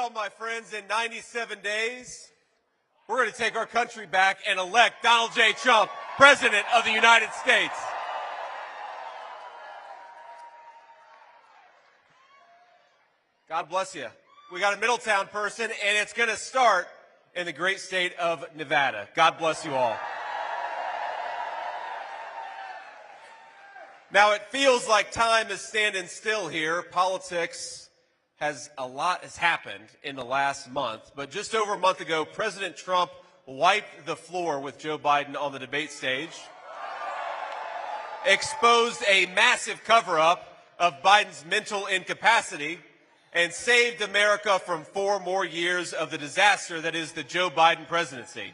Well, my friends, in 97 days, we're going to take our country back and elect Donald J. Trump, President of the United States. God bless you. We got a Middletown person, and it's going to start in the great state of Nevada. God bless you all. Now, it feels like time is standing still here. Politics a lot has happened in the last month, but just over a month ago, President Trump wiped the floor with Joe Biden on the debate stage, exposed a massive cover-up of Biden's mental incapacity, and saved America from 4 more years of the disaster that is the Joe Biden presidency.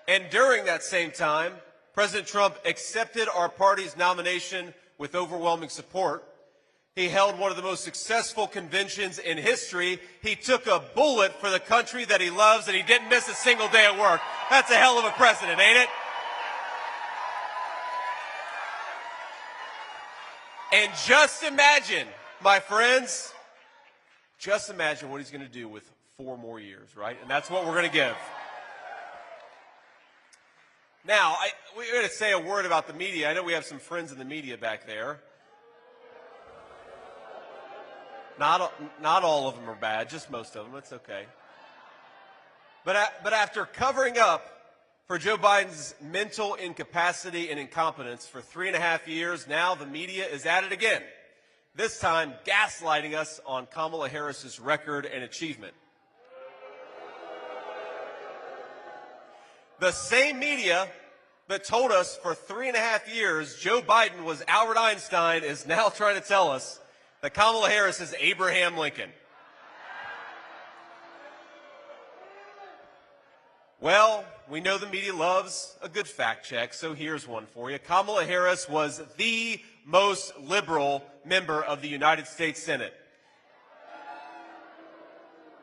And during that same time, President Trump accepted our party's nomination with overwhelming support. He held one of the most successful conventions in history. He took a bullet for the country that he loves, and he didn't miss a single day at work. That's a hell of a president, ain't it? And just imagine, my friends, just imagine what he's going to do with 4 more years, right? And that's what we're going to give. Now, we're going to say a word about the media. I know we have some friends in the media back there. Not all of them are bad, just most of them. It's okay. But after covering up for Joe Biden's mental incapacity and incompetence for 3.5 years, now the media is at it again, this time gaslighting us on Kamala Harris's record and achievement. The same media that told us for 3.5 years Joe Biden was Albert Einstein is now trying to tell us that Kamala Harris is Abraham Lincoln. Well, we know the media loves a good fact check, so here's one for you. Kamala Harris was the most liberal member of the United States Senate.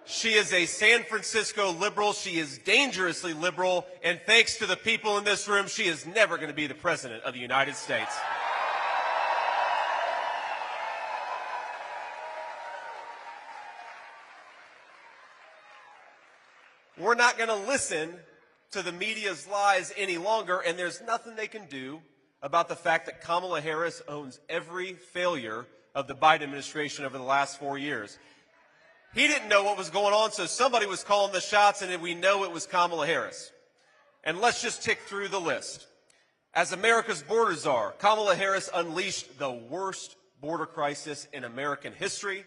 She is a San Francisco liberal. She is dangerously liberal. And thanks to the people in this room, she is never going to be the president of the United States. We're not going to listen to the media's lies any longer, and there's nothing they can do about the fact that Kamala Harris owns every failure of the Biden administration over the last 4 years. He didn't know what was going on, so somebody was calling the shots, and we know it was Kamala Harris. And let's just tick through the list. As America's border czar, Kamala Harris unleashed the worst border crisis in American history.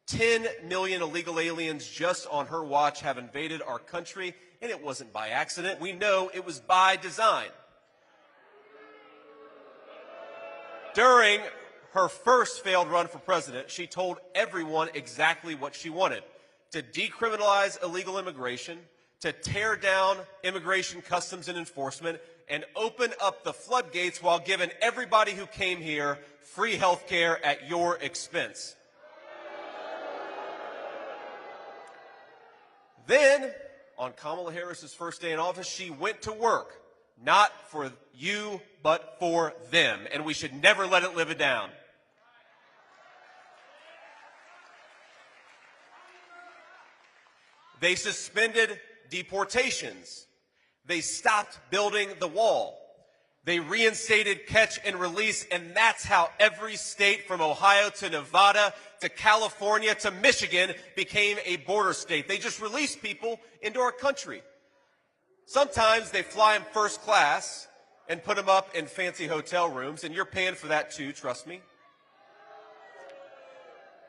10 million illegal aliens just on her watch have invaded our country, and it wasn't by accident. We know it was by design. During her first failed run for president, she told everyone exactly what she wanted: to decriminalize illegal immigration, to tear down immigration customs and enforcement, and open up the floodgates while giving everybody who came here free health care at your expense. Then, on Kamala Harris's first day in office, she went to work, not for you, but for them, and we should never let it live down. They suspended deportations. They stopped building the wall. They reinstated catch and release, and that's how every state from Ohio to Nevada to California to Michigan became a border state. They just released people into our country. Sometimes they fly them first class and put them up in fancy hotel rooms, and you're paying for that too, trust me.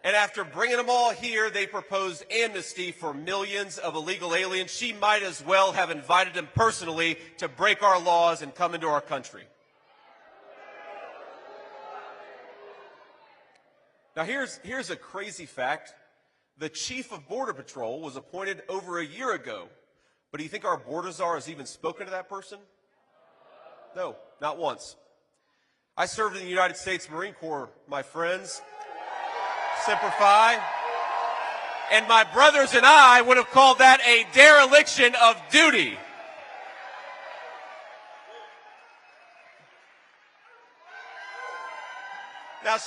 And after bringing them all here, they proposed amnesty for millions of illegal aliens. She might as well have invited them personally to break our laws and come into our country. Now, here's a crazy fact. The chief of Border Patrol was appointed over a year ago. But do you think our border czar has even spoken to that person? No, not once. I served in the United States Marine Corps, my friends. Semper Fi. And my brothers and I would have called that a dereliction of duty. Now,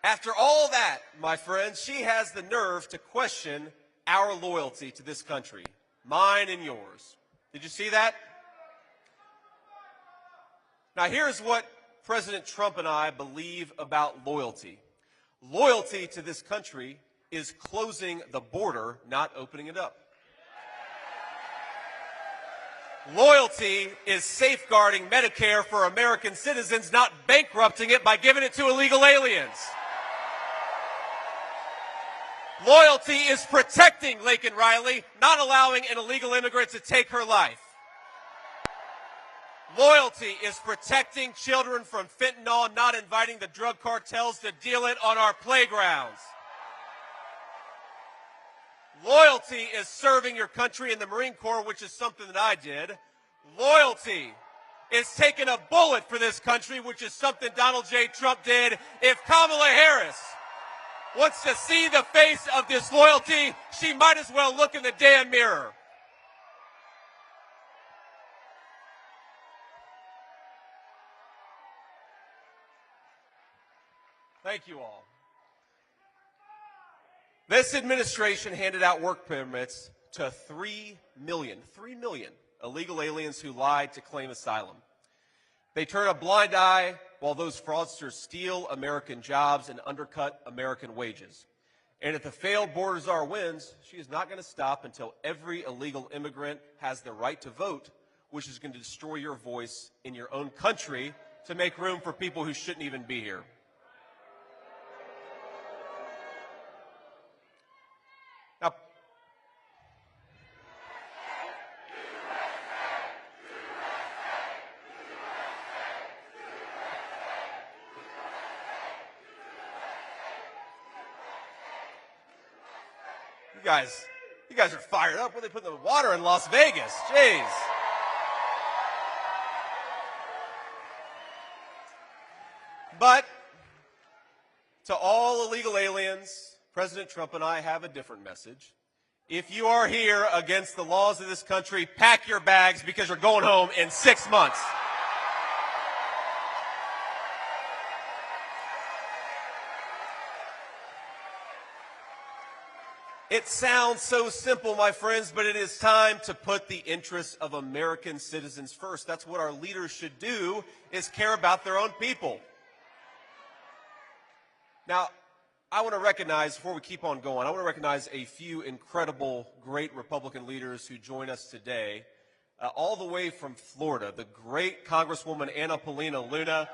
After all that, my friends, she has the nerve to question our loyalty to this country, mine and yours. Did you see that? Now, here's what President Trump and I believe about loyalty. Loyalty to this country is closing the border, not opening it up. Loyalty is safeguarding Medicare for American citizens, not bankrupting it by giving it to illegal aliens. Loyalty is protecting Laken Riley, not allowing an illegal immigrant to take her life. Loyalty is protecting children from fentanyl, not inviting the drug cartels to deal it on our playgrounds. Loyalty is serving your country in the Marine Corps, which is something that I did. Loyalty is taking a bullet for this country, which is something Donald J. Trump did. If Kamala Harris wants to see the face of disloyalty, she might as well look in the damn mirror. Thank you all. This administration handed out work permits to 3 million illegal aliens who lied to claim asylum. They turn a blind eye while those fraudsters steal American jobs and undercut American wages. And if the failed border czar wins, she is not going to stop until every illegal immigrant has the right to vote, which is going to destroy your voice in your own country to make room for people who shouldn't even be here. Now, you guys are fired up. What are they putting the water in Las Vegas? Jeez. But to all illegal aliens, President Trump and I have a different message. If you are here against the laws of this country, pack your bags because you're going home in 6 months. It sounds so simple, my friends, but it is time to put the interests of American citizens first. That's what our leaders should do, is care about their own people. Now, I want to recognize, before we keep on going, I want to recognize a few incredible, great Republican leaders who join us today, all the way from Florida. The great Congresswoman Anna Paulina Luna,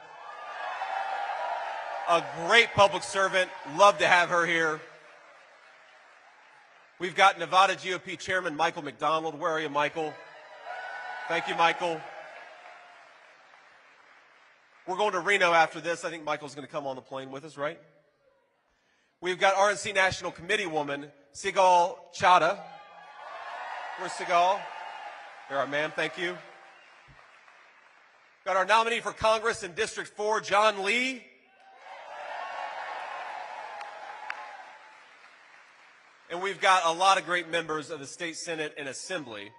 a great public servant. Love to have her here. We've got Nevada GOP Chairman Michael McDonald. Where are you, Michael? Thank you, Michael. We're going to Reno after this. I think Michael's going to come on the plane with us, right? We've got RNC National Committee woman, Sigal Chada. Where's Sigal? There, ma'am, thank you. Got our nominee for Congress in District 4, John Lee. And we've got a lot of great members of the State Senate and Assembly.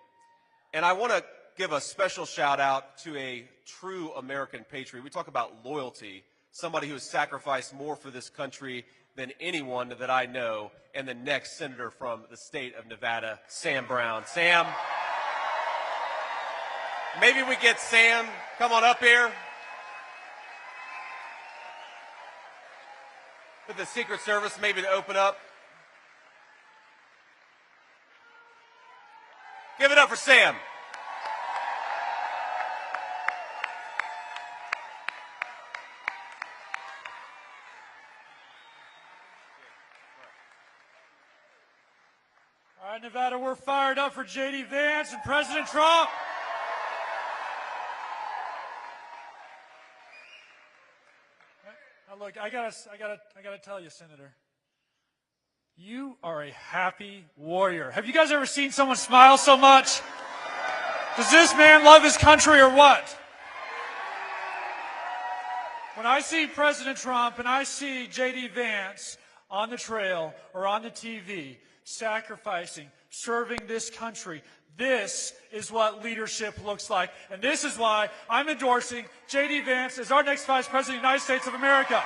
And I want to give a special shout out to a true American patriot. We talk about loyalty, somebody who has sacrificed more for this country than anyone that I know, and the next senator from the state of Nevada, Sam Brown. Sam, maybe we get Sam, come on up here. With the Secret Service maybe to open up. Give it up for Sam. All right, Nevada, we're fired up for J.D. Vance and President Trump. Now, look, I gotta tell you, Senator, you are a happy warrior. Have you guys ever seen someone smile so much? Does this man love his country or what? When I see President Trump and I see J.D. Vance on the trail or on the TV, sacrificing, serving this country, this is what leadership looks like. And this is why I'm endorsing J.D. Vance as our next Vice President of the United States of America.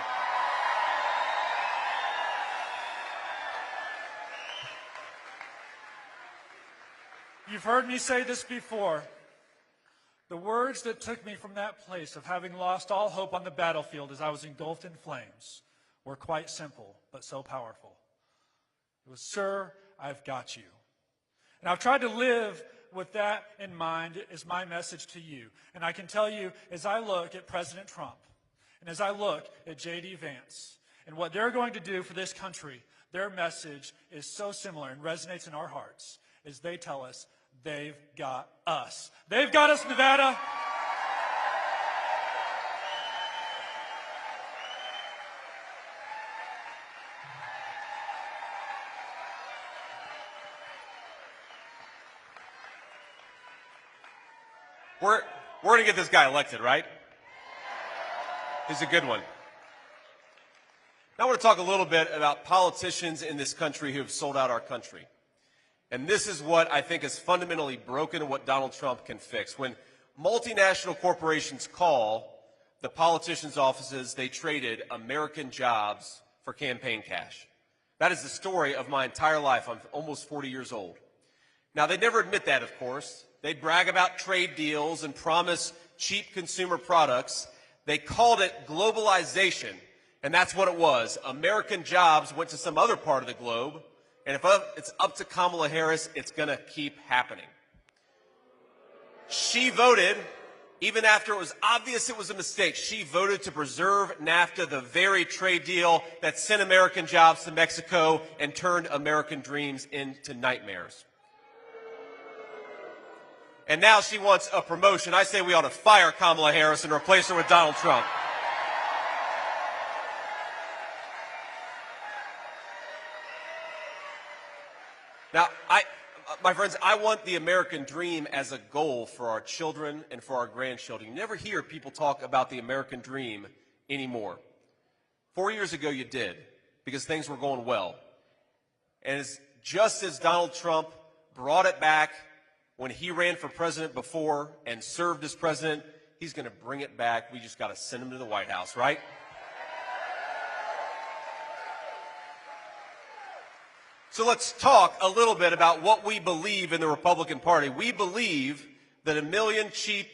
You've heard me say this before. The words that took me from that place of having lost all hope on the battlefield as I was engulfed in flames were quite simple, but so powerful. It was, "Sir, I've got you." And I've tried to live with that in mind as my message to you. And I can tell you, as I look at President Trump, and as I look at J.D. Vance, and what they're going to do for this country, their message is so similar and resonates in our hearts as they tell us they've got us. They've got us, Nevada. We're going to get this guy elected, right? He's a good one. Now I want to talk a little bit about politicians in this country who have sold out our country. And this is what I think is fundamentally broken and what Donald Trump can fix. When multinational corporations call the politicians' offices, they traded American jobs for campaign cash. That is the story of my entire life. I'm almost 40 years old. Now, they never admit that, of course. They brag about trade deals and promise cheap consumer products. They called it globalization, and that's what it was. American jobs went to some other part of the globe, and if it's up to Kamala Harris, it's going to keep happening. She voted, even after it was obvious it was a mistake, she voted to preserve NAFTA, the very trade deal that sent American jobs to Mexico and turned American dreams into nightmares. And now she wants a promotion. I say we ought to fire Kamala Harris and replace her with Donald Trump. Now, my friends, I want the American dream as a goal for our children and for our grandchildren. You never hear people talk about the American dream anymore. 4 years ago, you did, because things were going well. And just as Donald Trump brought it back when he ran for president before and served as president, he's going to bring it back. We just got to send him to the White House, right? So let's talk a little bit about what we believe in the Republican Party. We believe that 1 million cheap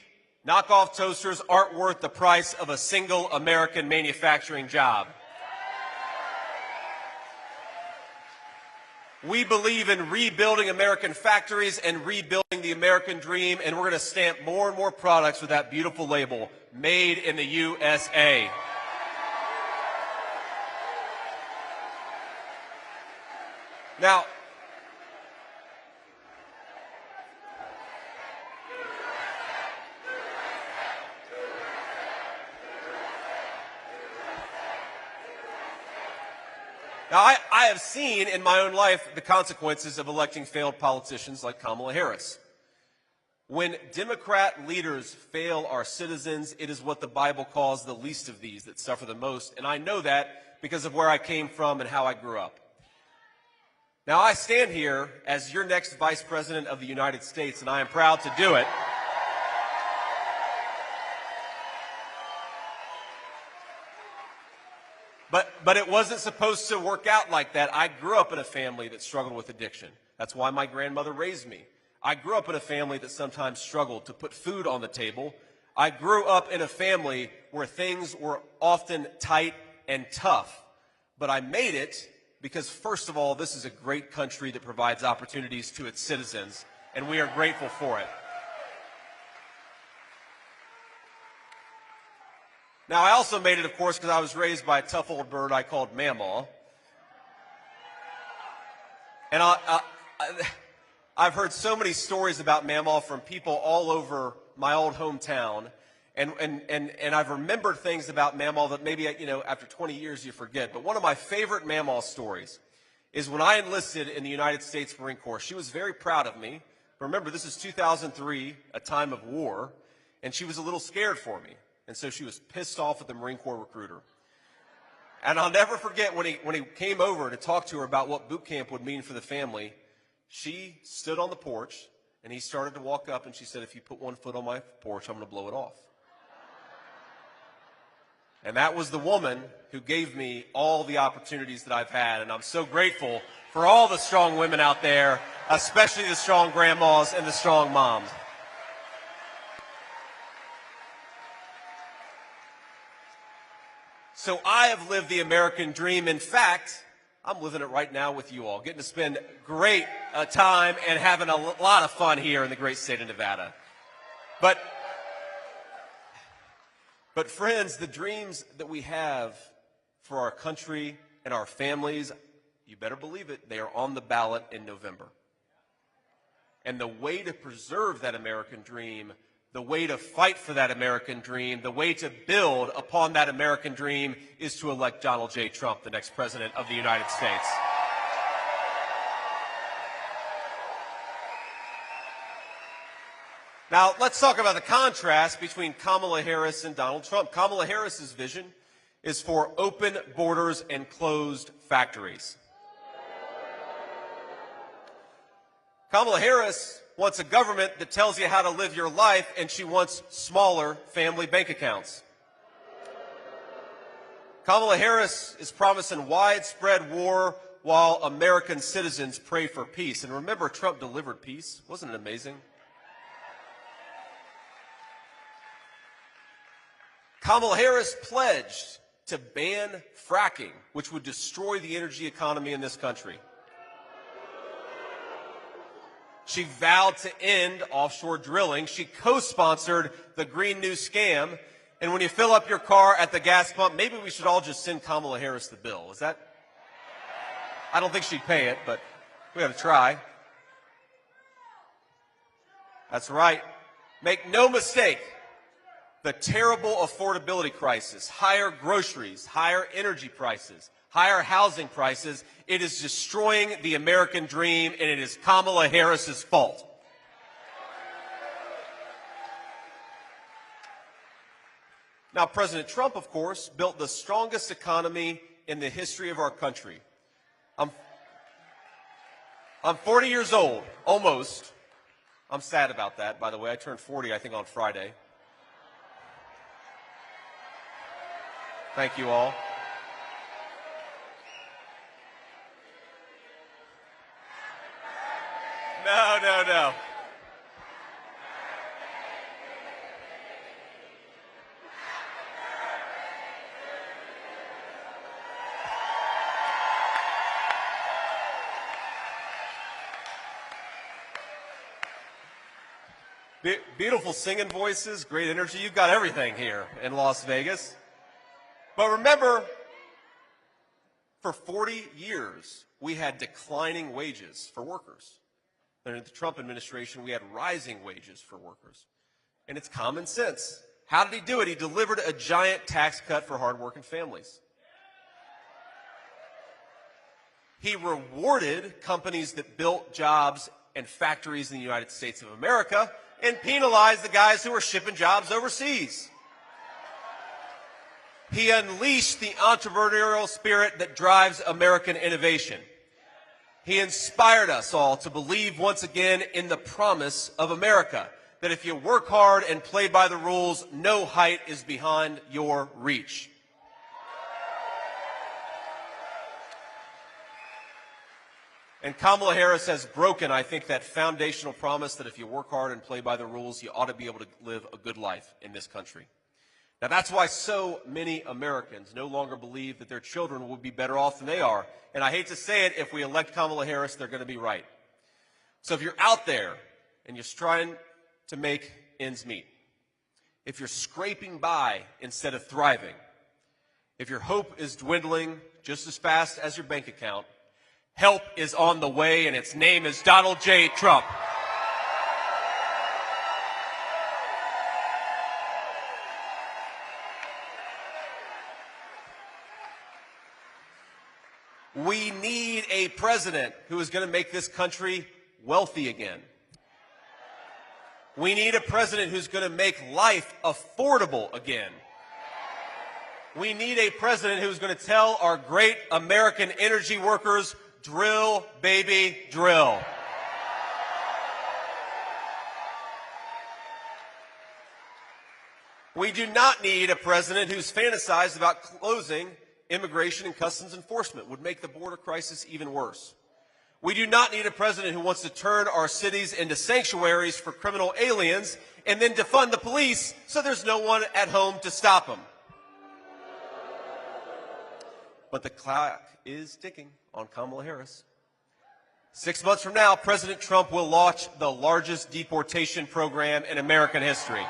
knockoff toasters aren't worth the price of a single American manufacturing job. We believe in rebuilding American factories and rebuilding the American dream, and we're going to stamp more and more products with that beautiful label, Made in the USA. Now, I have seen in my own life the consequences of electing failed politicians like Kamala Harris. When Democrat leaders fail our citizens, it is what the Bible calls the least of these that suffer the most, and I know that because of where I came from and how I grew up. Now, I stand here as your next Vice President of the United States, and I am proud to do it. But it wasn't supposed to work out like that. I grew up in a family that struggled with addiction. That's why my grandmother raised me. I grew up in a family that sometimes struggled to put food on the table. I grew up in a family where things were often tight and tough. But I made it because, first of all, this is a great country that provides opportunities to its citizens, and we are grateful for it. Now, I also made it, of course, because I was raised by a tough old bird I called Mamaw. And I've heard so many stories about Mamaw from people all over my old hometown. And I've remembered things about Mamaw that maybe, after 20 years you forget. But one of my favorite Mamaw stories is when I enlisted in the United States Marine Corps. She was very proud of me. Remember, this is 2003, a time of war, and she was a little scared for me. And so she was pissed off at the Marine Corps recruiter. And I'll never forget when he came over to talk to her about what boot camp would mean for the family, she stood on the porch, and he started to walk up, and she said, "If you put one foot on my porch, I'm going to blow it off." And that was the woman who gave me all the opportunities that I've had, and I'm so grateful for all the strong women out there, especially the strong grandmas and the strong moms. So I have lived the American dream. In fact, I'm living it right now with you all, getting to spend great time and having a lot of fun here in the great state of Nevada. But friends, the dreams that we have for our country and our families, you better believe it, they are on the ballot in November. And the way to preserve that American dream, the way to fight for that American dream, the way to build upon that American dream is to elect Donald J. Trump, the next president of the United States. Now, let's talk about the contrast between Kamala Harris and Donald Trump. Kamala Harris's vision is for open borders and closed factories. Kamala Harris wants a government that tells you how to live your life, and she wants smaller family bank accounts. Kamala Harris is promising widespread war while American citizens pray for peace. And remember, Trump delivered peace. Wasn't it amazing? Kamala Harris pledged to ban fracking, which would destroy the energy economy in this country. She vowed to end offshore drilling. She co-sponsored the Green New Scam. And when you fill up your car at the gas pump, maybe we should all just send Kamala Harris the bill. Is that? I don't think she'd pay it, but we have to try. That's right. Make no mistake. The terrible affordability crisis, higher groceries, higher energy prices, higher housing prices, it is destroying the American dream, and it is Kamala Harris's fault. Now, President Trump, of course, built the strongest economy in the history of our country. I'm 40 years old, almost. I'm sad about that, by the way. I turned 40, I think, on Friday. Thank you all. No. Beautiful singing voices, great energy. You've got everything here in Las Vegas. But remember, for 40 years, we had declining wages for workers. Under the Trump administration, we had rising wages for workers. And it's common sense. How did he do it? He delivered a giant tax cut for hardworking families. He rewarded companies that built jobs and factories in the United States of America and penalized the guys who were shipping jobs overseas. He unleashed the entrepreneurial spirit that drives American innovation. He inspired us all to believe once again in the promise of America, that if you work hard and play by the rules, no height is beyond your reach. And Kamala Harris has broken, I think, that foundational promise that if you work hard and play by the rules, you ought to be able to live a good life in this country. Now, that's why so many Americans no longer believe that their children will be better off than they are. And I hate to say it, if we elect Kamala Harris, they're going to be right. So if you're out there and you're trying to make ends meet, if you're scraping by instead of thriving, if your hope is dwindling just as fast as your bank account, help is on the way, and its name is Donald J. Trump. We need a president who is going to make this country wealthy again. We need a president who's going to make life affordable again. We need a president who's going to tell our great American energy workers, drill, baby, drill. We do not need a president who's fantasized about closing immigration and customs enforcement. Would make the border crisis even worse. We do not need a president who wants to turn our cities into sanctuaries for criminal aliens and then defund the police so there's no one at home to stop them. But the clock is ticking on Kamala Harris. 6 months from now, President Trump will launch the largest deportation program in American history.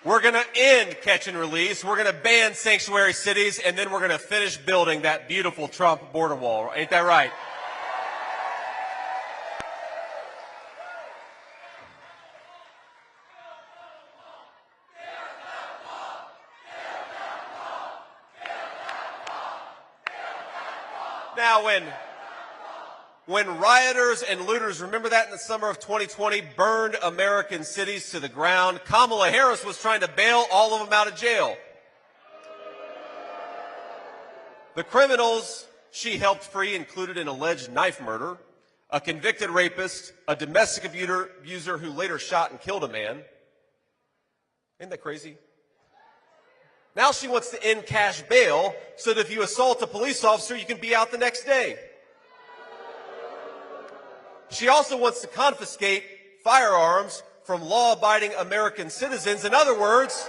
We're going to end catch and release. We're going to ban sanctuary cities, and then we're going to finish building that beautiful Trump border wall. Ain't that right? Now, when rioters and looters, remember that in the summer of 2020, burned American cities to the ground, Kamala Harris was trying to bail all of them out of jail. The criminals she helped free included an alleged knife murderer, a convicted rapist, a domestic abuser who later shot and killed a man. Isn't that crazy? Now she wants to end cash bail so that if you assault a police officer, you can be out the next day. She also wants to confiscate firearms from law-abiding American citizens. In other words,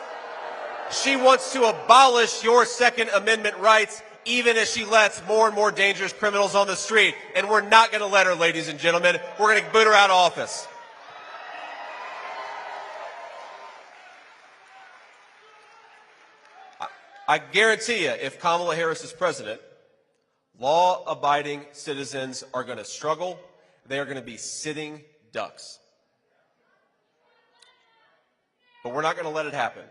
she wants to abolish your Second Amendment rights even as she lets more and more dangerous criminals on the street. And we're not going to let her, ladies and gentlemen. We're going to boot her out of office. I guarantee you, if Kamala Harris is president, law-abiding citizens are going to struggle. They are going to be sitting ducks. But we're not going to let it happen.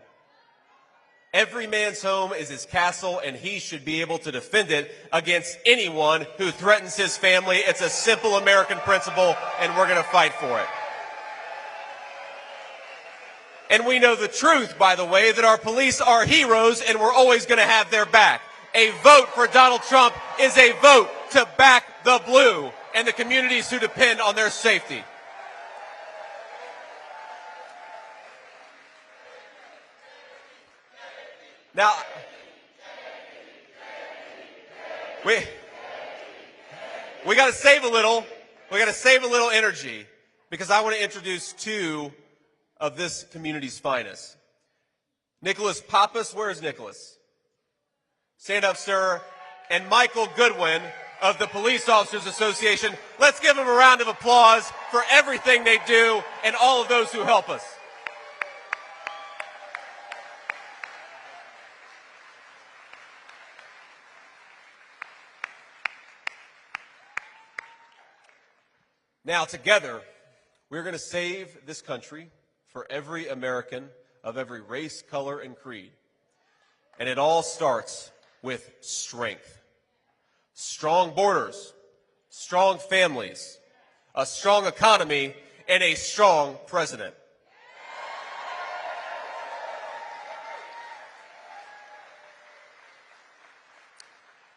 Every man's home is his castle, and he should be able to defend it against anyone who threatens his family. It's a simple American principle, and we're going to fight for it. And we know the truth, by the way, that our police are heroes and we're always going to have their back. A vote for Donald Trump is a vote to back the blue and the communities who depend on their safety. Now, we got to save a little. We got to save a little energy because I want to introduce two of this community's finest. Nicholas Pappas, where is Nicholas? Stand up, sir. And Michael Goodwin of the Police Officers Association. Let's give them a round of applause for everything they do and all of those who help us. Now, together, we're going to save this country for every American of every race, color, and creed. And it all starts with strength. Strong borders, strong families, a strong economy, and a strong president.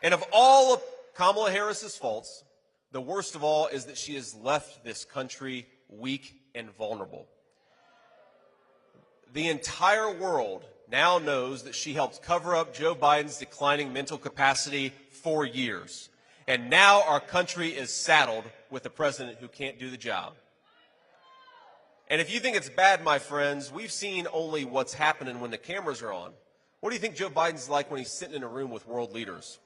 And of all of Kamala Harris's faults, the worst of all is that she has left this country weak and vulnerable. The entire world now knows that she helped cover up Joe Biden's declining mental capacity for years. And now our country is saddled with a president who can't do the job. And if you think it's bad, my friends, we've seen only what's happening when the cameras are on. What do you think Joe Biden's like when he's sitting in a room with world leaders?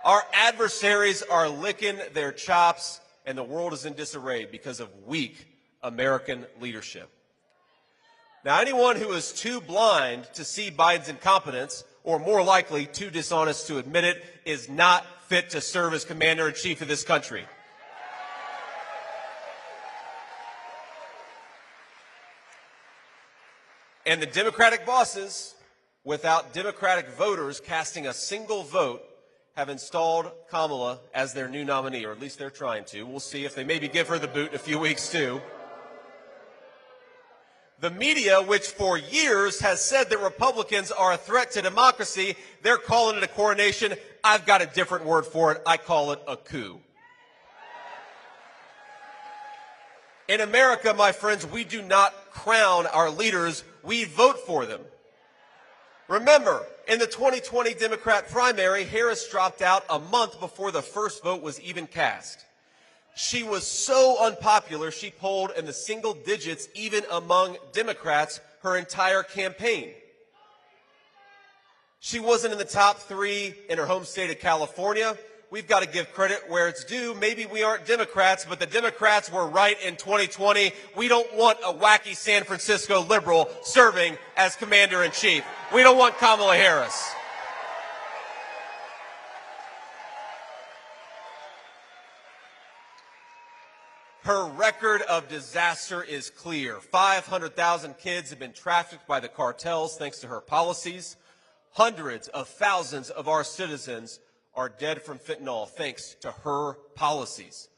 Our adversaries are licking their chops, and the world is in disarray because of weak American leadership. Now, anyone who is too blind to see Biden's incompetence, or more likely too dishonest to admit it, is not fit to serve as commander-in-chief of this country. And the Democratic bosses, without Democratic voters casting a single vote, have installed Kamala as their new nominee, or at least they're trying to. We'll see if they maybe give her the boot in a few weeks, too. The media, which for years has said that Republicans are a threat to democracy, they're calling it a coronation. I've got a different word for it. I call it a coup. In America, my friends, we do not crown our leaders. we'd vote for them. Remember, in the 2020 Democrat primary, Harris dropped out a month before the first vote was even cast. She was so unpopular, she polled in the single digits even among Democrats her entire campaign. She wasn't in the top 3 in her home state of California. We've got to give credit where it's due. Maybe we aren't Democrats, but the Democrats were right in 2020. We don't want a wacky San Francisco liberal serving as commander-in-chief. We don't want Kamala Harris. Her record of disaster is clear. 500,000 kids have been trafficked by the cartels thanks to her policies. Hundreds of thousands of our citizens are dead from fentanyl thanks to her policies.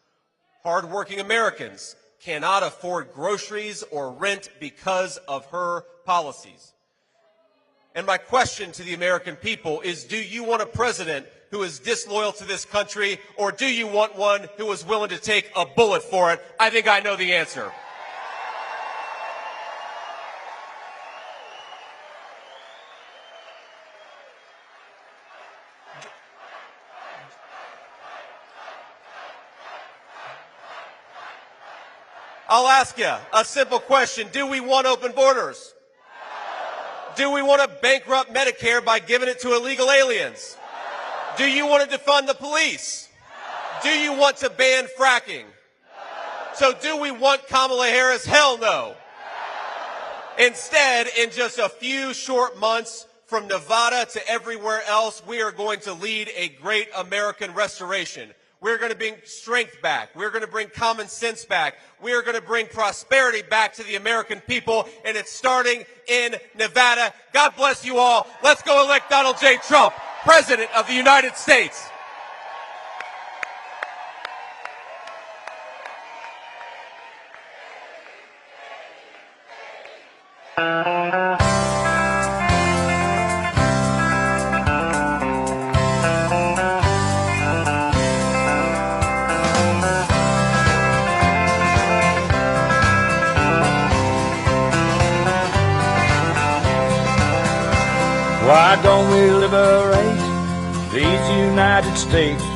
Hardworking Americans cannot afford groceries or rent because of her policies. And my question to the American people is, do you want a president who is disloyal to this country, or do you want one who is willing to take a bullet for it? I think I know the answer. I'll ask you a simple question. Do we want open borders? Do we want to bankrupt Medicare by giving it to illegal aliens? Do you want to defund the police? Do you want to ban fracking? So do we want Kamala Harris? Hell no. Instead, in just a few short months, from Nevada to everywhere else, we are going to lead a great American restoration. We're going to bring strength back. We're going to bring common sense back. We are going to bring prosperity back to the American people, and it's starting in Nevada. God bless you all. Let's go elect Donald J. Trump, President of the United States. Why don't we liberate these United States?